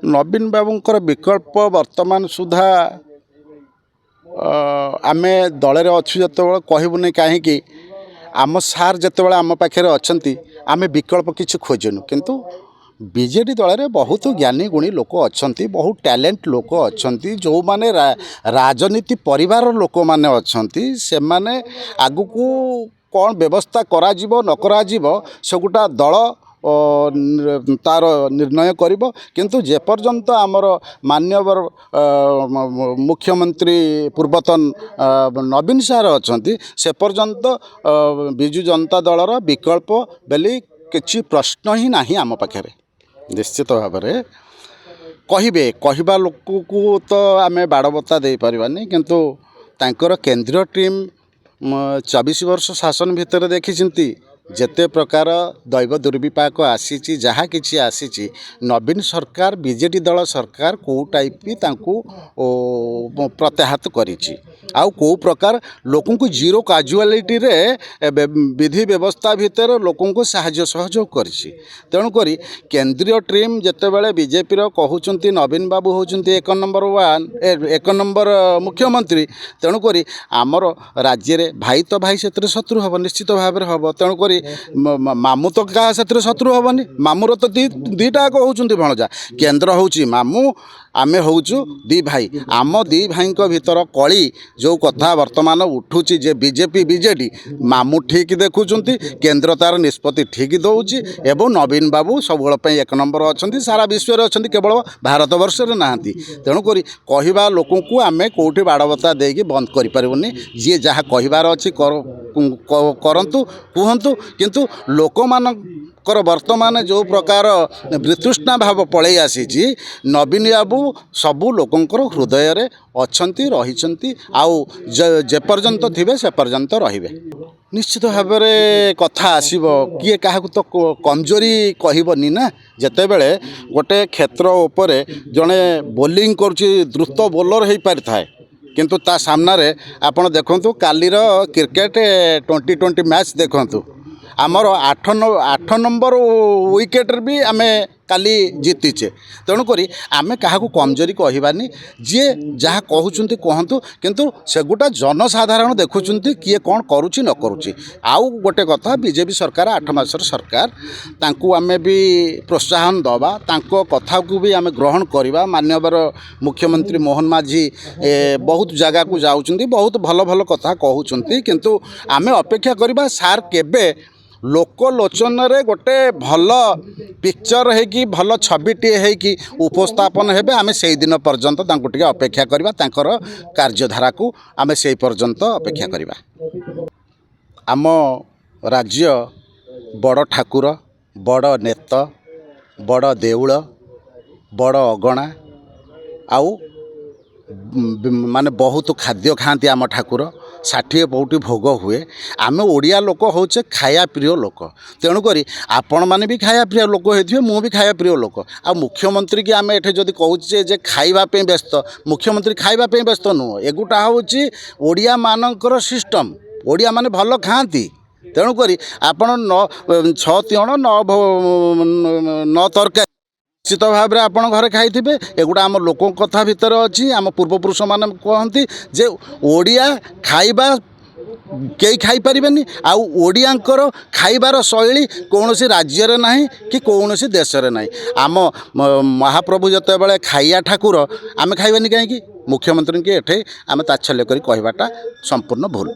नवीन बाबूंकर विकल्प वर्तमान सुधा आमे दल में अच्छु जो कहबूनी कहीं आम सार जो आम पाखे अच्छा आम विकल्प किसी खोजुनु किंतु बीजेडी दल में बहुत ज्ञानी गुणी लोक अच्छा बहुत टैलेंट लोक अच्छा जो माने राजनीति परिवार लोक मैंने अच्छा से माने आगु को कौन व्यवस्था करा न करा सेगुटा दल तार निर्णय करिबो किंतु जेपर्यंत आमर मान्यवर मुख्यमंत्री पूर्वतन नवीन सार अच्छा से पर्यंत बिजु जनता दलर विकल्प बेली किछि प्रश्न ही नाही आम पाखे निश्चित भाव में कहिबे कहवा लोक को तो आम बाड़बता दे पारिबानी किंतु तांकर केंद्रीय टीम 24 वर्ष शासन भितर देखी जेते प्रकार दैव दुर्विपाक आसी जहाँ किसी आसी नवीन सरकार बीजेडी दल सरकार कौ टाइप भी तांकु प्रत्याहत करिछि आउ कौ प्रकार लोकों को जीरो काजुआलिटी रे विधि व्यवस्था भितर लोकों को साहाय्य सहयोग करिछि तेणुक केंद्रीय टीम जेतेबेले बीजेपी रो कहउचंती नवीन बाबू होउचंती 1 नंबर 1 नंबर मुख्यमंत्री तेणुक आमर राज्य रे भाई तो भाई से शत्रु हम निश्चित भाव में हम तेणुक मामू तो क्या से शत्रु हेनी मामूर तो दीटा कहते भणजा केन्द्र हूँ मामू आमे होचु दी भाई आम दी भाई भीतर कली जो कथा वर्तमान उठुची जे बीजेपी बीजेडी मामू ठीक देखुंट केन्द्र तार निष्पत्ति ठीक दौची एवं नवीन बाबू सब 1 नंबर अच्छा सारा विश्व अच्छा केवल भारत वर्ष ना तेणुक कहवा लोक को आम कौटी बाड़बता देकी बंद करें जी जहाँ कहबार अच्छी करंतु कहतु किंतु लोक मानकर वर्तमान जो प्रकार वितृष्णा भाव पलि आसी नवीन बाबू सबू लोकंकर हृदय रे अच्छंती रहिचंती आउ जे पर्यंत थिबे से पर्यंत रहिबे निश्चित भाव में कथा आसीबो किए काहाकू तो कमजोरी कहबनी ना जेतेबेले गोटे क्षेत्र उपरे जड़े बोलिंग करुची द्रुत बोलर हो पारि थाए किंतु ता सामना रे आपण देखंतु कालीर क्रिकेट 2020 मैच देखंतु आमर 8 नंबर विकेट भी आमे काली जीतीचे तेणुक आम क्या कमजोरी कहबानी जी जहाँ कहते कहतु किंतु सेगुटा जनसाधारण देखुं किए कौन करुच्ची न करुच्ची आउ गोटे कथा बीजेपी सरकार 8 मासर सरकार तांकू आमे भी प्रोत्साहन दबा तांको कथा को भी आमे ग्रहण करवा मान्यवर मुख्यमंत्री मोहन माझी बहुत जगह को जाउछंती बहुत भल भल कथा कहउछंती किंतु आमे अपेक्षा करवा सार केबे लोकलोचन रे गोटे भल पिक्चर है भल छविटे है उपस्थापन हेबे आमे से दिन पर्यंत तांको टिके अपेक्षा करबा तांकर कार्यधारा को आमे से पर्यंत अपेक्षा करबा आम राज्य बड़ ठाकुर बड़ नेता बड़ देउल बड़ अगणा आउ माने बहुत खाद्य खाती आम ठाकुर 60 पौटी भोग हुए आम ओडिया लोक होचे खाया प्रिय लोक तेणुक आपण मैंने भी खाया प्रिय लोक होते मु भी खाया प्रिय लोक आ मुख्यमंत्री की आम एठे जदि कहूचे जे खाइबापे व्यस्त मुख्यमंत्री खाइबापे व्यस्त नुह एगुटा होची ओडिया मानकर सिस्टम ओडिया माने भल खाती तेणुक आपण 6 तिण 9 तरकारी निश्चित भाव में आप घरे खाई एगुड़ा आम लोक कथा भितर अच्छी आम पूर्वपुरुष मैंने कहती जे ओडिया खाइबा कई खाई पारिबेनी आउ ओडियांकर खाइबार शैली कौनसी राज्य रे नहीं कि कौनसी देश रे नहीं आम महाप्रभु जते बेले खाइया ठाकुर आम खाइबानी कहीं मुख्यमंत्री के एठे आम ताच्छल्य करी कहबाटा संपूर्ण भूल।